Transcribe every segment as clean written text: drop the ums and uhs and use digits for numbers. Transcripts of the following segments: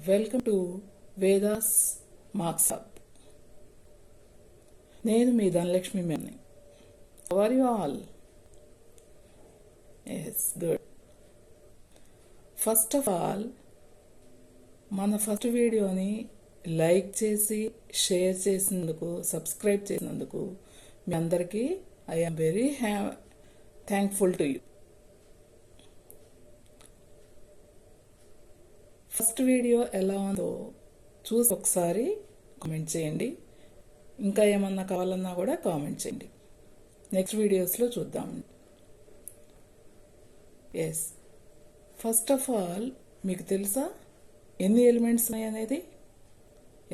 Welcome to Vedas marks hub. నేను మీ ధనలక్ష్మి మేమ్ని. How are you all? Yes, good. First of all, మన first వీడియోని లైక్ చేసి షేర్ చేసినందుకు, సబ్స్క్రైబ్ చేసినందుకు మీ అందరికీ I am very thankful to you. First video ఎలా ఉందో చూసి ఒకసారి కామెంట్ చేయండి. ఇంకా ఏమన్నా కావాలన్నా కూడా కామెంట్ చేయండి. నెక్స్ట్ వీడియోస్లో చూద్దాం. ఎస్, ఫస్ట్ ఆఫ్ ఆల్, మీకు తెలుసా ఎన్ని ఎలిమెంట్స్ ఉన్నాయి అనేది?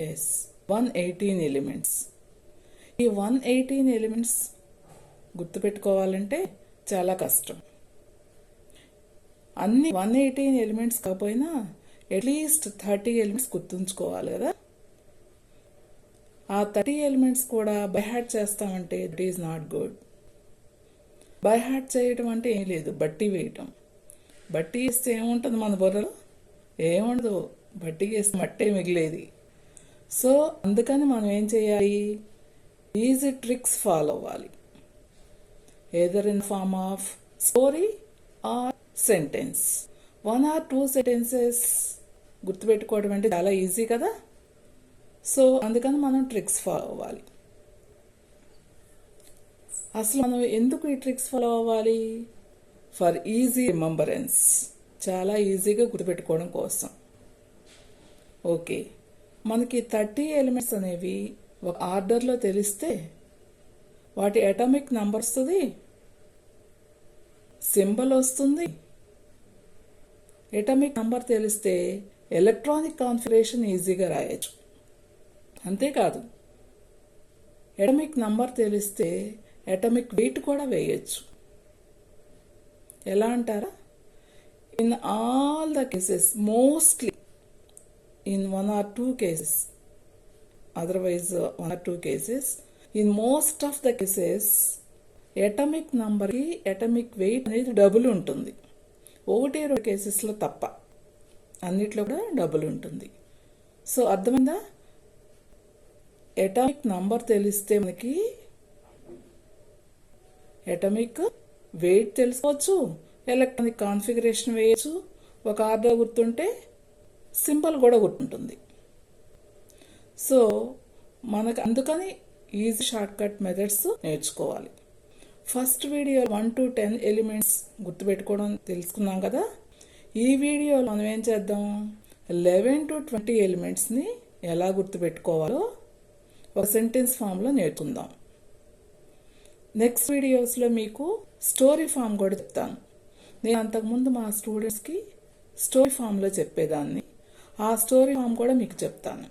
Yes, 118 elements. ఈ 118 ఎలిమెంట్స్ గుర్తుపెట్టుకోవాలంటే చాలా కష్టం. అన్ని 118 ఎలిమెంట్స్ కాకపోయినా అట్లీస్ట్ 30 ఎలిమెంట్స్ గుర్తుంచుకోవాలి కదా. ఆ 30 ఎలిమెంట్స్ కూడా బై హార్ట్ చేస్తామంటే that is not good. By heart చేయటం అంటే ఏం లేదు, బట్టి వేయటం. బట్టి వేస్తే ఏముంటుంది మన బుర్రలో? ఏముండదు, బట్టి వేస్తే మట్టే మిగిలేది. సో అందుకని మనం ఏం చేయాలి? ఈజీ ట్రిక్స్ ఫాలో అవ్వాలి. either in the form of story or sentence. 1 or 2 sentences గుర్తుపెట్టుకోవడం అంటే చాలా ఈజీ కదా. సో అందుకని మనం ట్రిక్స్ ఫాలో అవ్వాలి. అసలు మనం ఎందుకు ఈ ట్రిక్స్ ఫాలో అవ్వాలి? ఫర్ ఈజీ రిమెంబరెన్స్, చాలా ఈజీగా గుర్తుపెట్టుకోవడం కోసం. ఓకే, మనకి 30 ఎలిమెంట్స్ అనేవి ఒక ఆర్డర్లో తెలిస్తే వాటి అటామిక్ నంబర్ వస్తుంది, సింబల్ వస్తుంది. అటామిక్ నంబర్ తెలిస్తే ఎలక్ట్రానిక్ కాన్ఫిగరేషన్ ఈజీగా రాయొచ్చు. అంతేకాదు, అటామిక్ నంబర్ తెలిస్తే అటామిక్ వెయిట్ కూడా వేయచ్చు. ఎలా అంటారా? In all the cases, mostly in 1 or 2 cases, otherwise 1 or 2 cases, in most of the cases atomic నంబర్కి అటామిక్ వెయిట్ అనేది డబుల్ ఉంటుంది. 1-2 కేసెస్లో తప్ప అన్నిట్లో కూడా డబుల్ ఉంటుంది. సో అర్థమైందా? అటామిక్ నంబర్ తెలిస్తే మనకి అటామిక్ వెయిట్ తెలుసుకోవచ్చు, ఎలక్ట్రానిక్ కాన్ఫిగరేషన్ వేయచ్చు, ఒక ఆర్డర్ గుర్తుంటే సింబల్ కూడా గుర్తుంటుంది. సో మనకు అందుకని ఈజీ షార్ట్ కట్ మెథడ్స్ నేర్చుకోవాలి. ఫస్ట్ వీడియో 1 to 10 ఎలిమెంట్స్ గుర్తుపెట్టుకోవడం తెలుసుకున్నాం కదా. ఈ వీడియోలో మనం ఏం చేద్దాం? 11 to 20 ఎలిమెంట్స్ని ఎలా గుర్తుపెట్టుకోవాలో ఒక సెంటెన్స్ ఫామ్లో నేర్చుకుందాం. నెక్స్ట్ వీడియోస్లో మీకు స్టోరీ ఫామ్ కూడా చెప్తాను. నేను అంతకుముందు మా స్టూడెంట్స్కి స్టోరీ ఫామ్లో చెప్పేదాన్ని. ఆ స్టోరీ ఫామ్ కూడా మీకు చెప్తాను.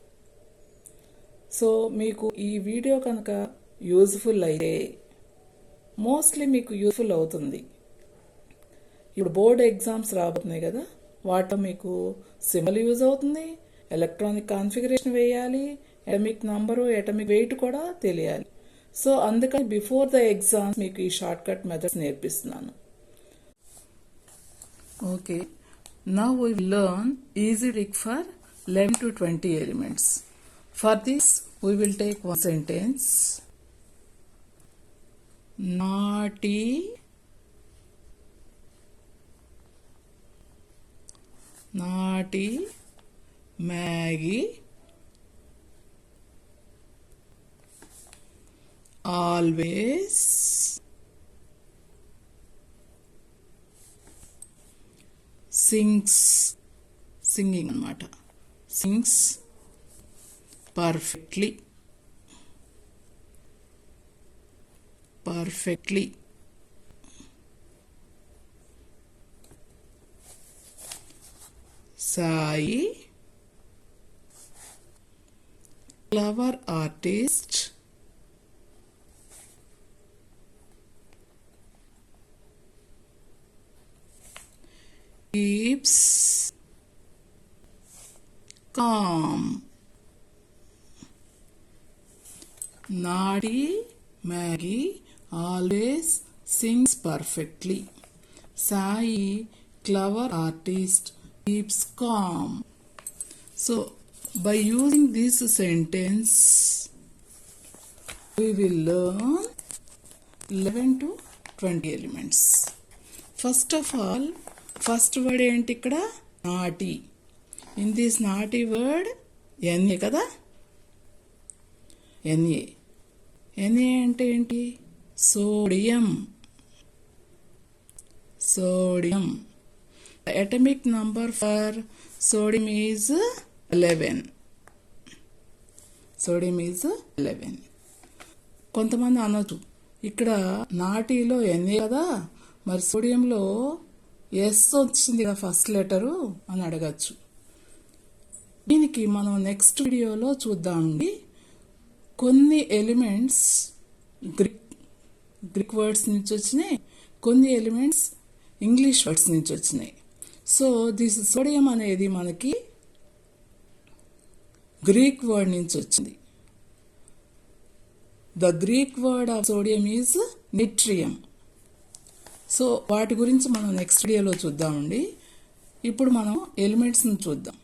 సో మీకు ఈ వీడియో కనుక యూజ్ఫుల్ అయితే, మోస్ట్లీ మీకు యూజ్ఫుల్ అవుతుంది. ఇప్పుడు బోర్డ్ ఎగ్జామ్స్ రాబోతున్నాయి కదా, వాటిలో మీకు సింబల్ యూజ్ అవుతుంది, ఎలక్ట్రానిక్ కాన్ఫిగరేషన్ వేయాలి, అటామిక్ నంబరు, అటామిక్ వెయిట్ కూడా తెలియాలి. సో అందుకని బిఫోర్ ద ఎగ్జామ్స్ మీకు ఈ షార్ట్ కట్ మెథడ్స్ నేర్పిస్తున్నాను. Okay, now we will learn easy trick for 11 to 20 elements. For this we will take one sentence. Naughty Maggie always singing అన్నమాట. sings perfectly. Sai, clever artist, keeps calm. Naughty Maggie always sings perfectly. Sai, clever artist, keeps calm. So by using this sentence we will learn 11 to 20 elements. First of all, first word ఏంటి ఇక్కడ? నాటి. In this నాటి word Na కదా? Na. Na అంటే ఏంటి? Sodium. Sodium. The atomic number for sodium is 11. Sodium is 11. కొంతమంది అనొచ్చు ఇక్కడ నాటిలో Na కదా, మరి సోడియంలో S వచ్చింది కదా ఫస్ట్ లెటరు అని అడగచ్చు. దీనికి మనం నెక్స్ట్ వీడియోలో చూద్దామండి. కొన్ని ఎలిమెంట్స్ గ్రీక్ వర్డ్స్ నుంచి వచ్చినాయి, కొన్ని ఎలిమెంట్స్ ఇంగ్లీష్ వర్డ్స్ నుంచి వచ్చినాయి. సో దిస్ సోడియం అనేది మనకి గ్రీక్ వర్డ్ నుంచి వచ్చింది. The Greek word of sodium is natrium. So వాటి గురించి మనం నెక్స్ట్ వీడియోలో చూద్దామండి. ఇప్పుడు మనం ఎలిమెంట్స్ని చూద్దాం.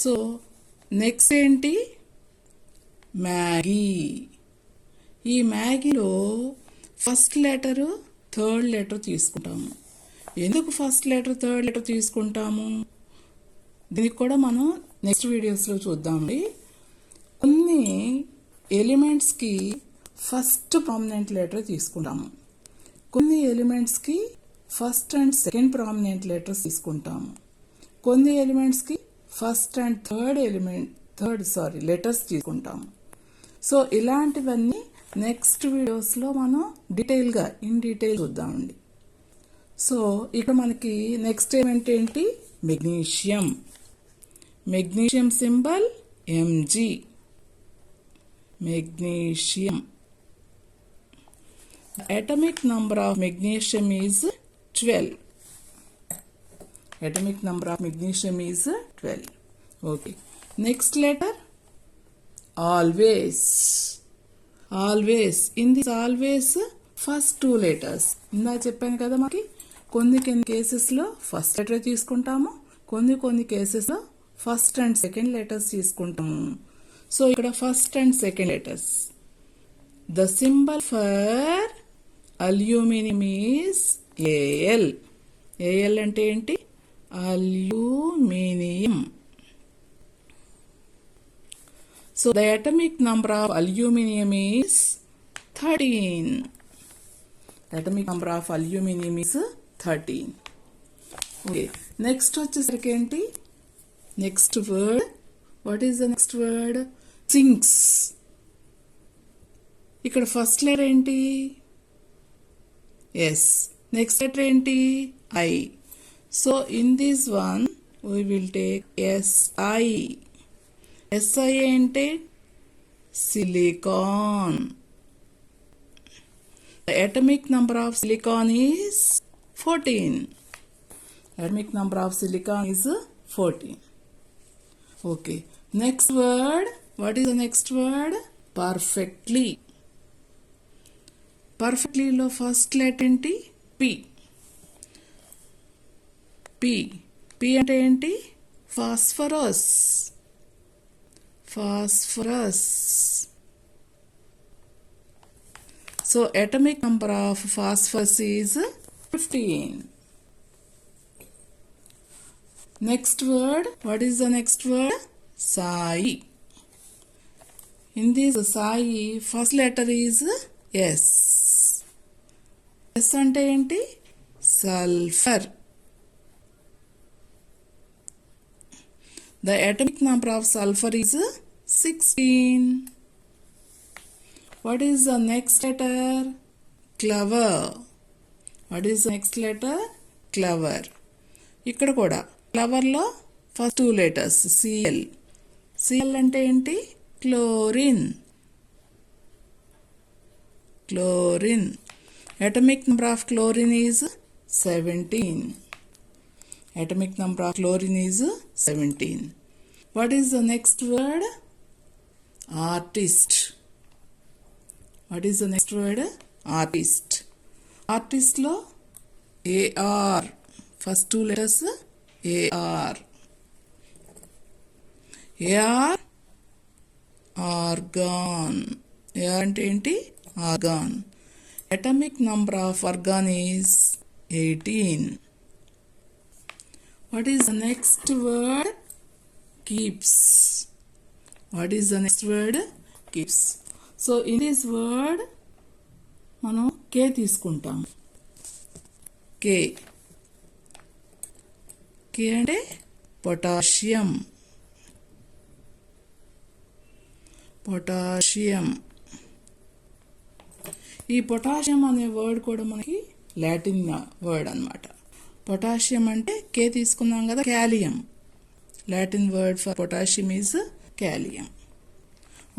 సో నెక్స్ట్ ఏంటి? మ్యాగీ. ఈ మ్యాగీలో ఫస్ట్ లెటరు థర్డ్ లెటర్ తీసుకుంటాము. ఎందుకు ఫస్ట్ లెటర్ థర్డ్ లెటర్ తీసుకుంటాము దీనికి కూడా మనం నెక్స్ట్ వీడియోస్లో చూద్దామండి. కొన్ని ఎలిమెంట్స్కి ఫస్ట్ ప్రామినెంట్ లెటర్ తీసుకుంటాము, కొన్ని ఎలిమెంట్స్కి first and second prominent letters తీసుకుంటాము, కొన్ని ఎలిమెంట్స్కి ఫస్ట్ అండ్ థర్డ్ లెటర్స్ తీసుకుంటాము. సో ఇలాంటివన్నీ నెక్స్ట్ వీడియోస్లో మనం ఇన్ డీటెయిల్ చూద్దామండి. సో ఇక్కడ మనకి నెక్స్ట్ ఎలిమెంట్ ఏంటి? Magnesium. Magnesium symbol Mg. Magnesium. The atomic number of magnesium is 12. Atomic number of magnesium is 12. Okay. Next letter? Always. Always. In this always first two letters. ఇందా చెప్పాను కదా మనకి కొన్ని కేసెస్లో ఫస్ట్ లెటర్ తీసుకుంటాము, కొన్ని కేసెస్లో ఫస్ట్ అండ్ సెకండ్ లెటర్స్ తీసుకుంటాము. సో ఇక్కడ first and second letters. The symbol for aluminium is Al. Al అంటే ఏంటి? Aluminium. So the atomic number of aluminium is 13. Atomic number of aluminum is 13. Okay. Next వచ్చేసరికి ఏంటి? Next word. What is the next word? Sinks. ఇక్కడ first letter ఏంటి? Yes. Next letter ఏంటి? I. So in this one we will take SI. SI అంటే silicon. The atomic number of silicon is 14. Atomic number of silicon is 14. Okay. Next word. What is the next word? Perfectly. Perfectly lo first letter enti? P. P ante enti? Phosphorus. Phosphorus. So atomic number of phosphorus is 15. Next word. What is the next word? Psi. In this psi first letter is S. S ante enti? Sulfur. The atomic number of sulfur is 16. What is the next letter? Clover. What is the next letter? Clover. ఇక్కడ కూడా క్లవర్లో first two letters Cl. Cl అంటే ఏంటి? Chlorine. Chlorine. Atomic number of chlorine is 17. Atomic number of chlorine is 17. What is the next word? Artist. What is the next word? Artist. Artist lo AR. First two letters AR. AR argon. AR అంటే ఏంటి? Argon. Atomic number of argon is 18. What is the next word? Keeps. What is the next word? Keeps. So in this word మనం K తీసుకుంటాం. K అంటే potassium. ఈ potassium అనే word కూడా మనకి Latin word అన్నమాట. పొటాషియం అంటే K తీసుకున్నాం కదా, kalium. Latin word for potassium is kalium.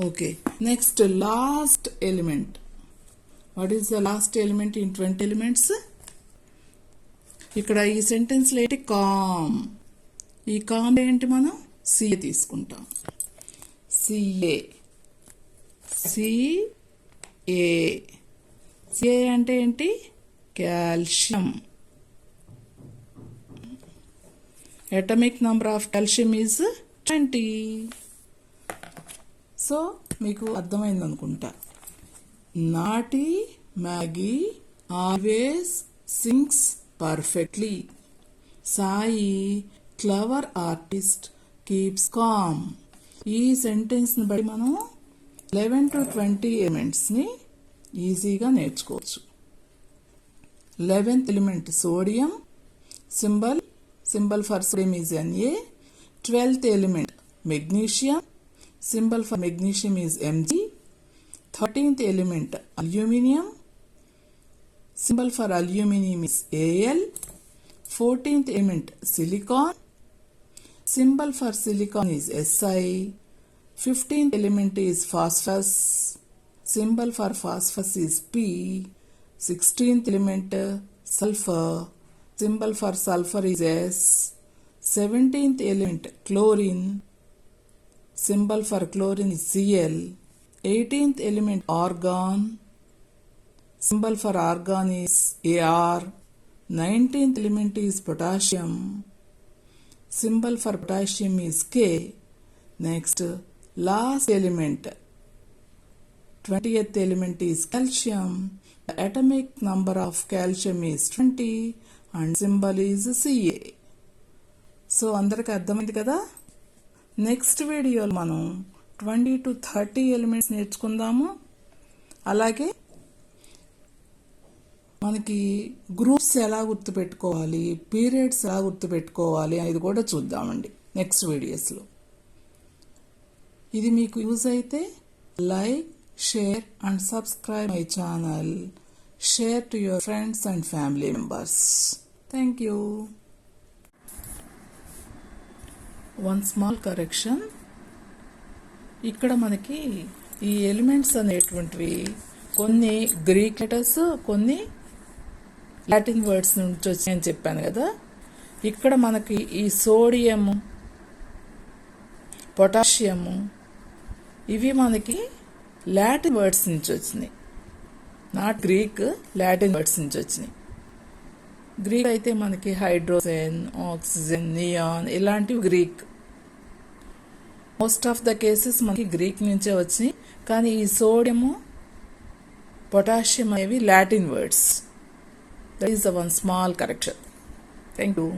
Okay, next last element. What is the last element in 20 elements? ఇక్కడ ఈ సెంటెన్స్లో ఏంటి? కామ్. ఈ కామ్ ఏంటి? మనం CA తీసుకుంటాం. CA అంటే ఏంటి? Calcium. Atomic number of calcium is 20. So మీకు అర్థమైంది అనుకుంటా. Naughty Maggie always sings perfectly. Sai clever artist keeps calm. ఈ సెంటెన్స్ని బట్టి మనం 11 to 20 ఎలిమెంట్స్ని ఈజీగా నేర్చుకోవచ్చు. 11th element sodium, symbol for sodium is Na. 12th element magnesium, symbol for magnesium is Mg. 13th element aluminium, symbol for aluminium is Al. 14th element silicon, symbol for silicon is Si. 15th element is phosphorus, symbol for phosphorus is P. 16th element sulfur, symbol for sulfur is S. 17th element chlorine, symbol for chlorine is Cl. 18th element argon, symbol for argon is Ar. 19th element is potassium, symbol for potassium is K. Next, last element, 20th element is calcium. The atomic number of calcium is 20 and symbol is Ca. So అందరికి అర్థమైంది కదా. Next వీడియోలో మనం 20 to 30 elements నేర్చుకుందాము. అలాగే మనకి groups ఎలా గుర్తుపెట్టుకోవాలి, పీరియడ్స్ ఎలా గుర్తుపెట్టుకోవాలి అనేది కూడా చూద్దామండి నెక్స్ట్ వీడియోస్లో. ఇది మీకు యూజ్ అయితే like, share and subscribe my channel. Share to your friends and family members. Thank you. One small correction. ఇక్కడ మనకి ఈ ఎలిమెంట్స్ అనేటువంటివి కొన్ని గ్రీక్ లెటర్స్, కొన్ని లాటిన్ వర్డ్స్ నుంచి వచ్చాయని చెప్పాను కదా. ఇక్కడ మనకి ఈ సోడియము, పొటాషియము ఇవి మనకి లాటిన్ వర్డ్స్ నుంచి వచ్చినాయి. నాట్ గ్రీక్, లాటిన్ వర్డ్స్ నుంచి వచ్చినాయి. గ్రీక్ అయితే మనకి హైడ్రోజన్, ఆక్సిజన్, నియాన్ ఇలాంటివి Greek. Most of the cases మనకి గ్రీక్ నుంచే వచ్చినాయి. కానీ ఈ సోడియము, పొటాషియం అనేవి Latin words. That is the one small correction. Thank you.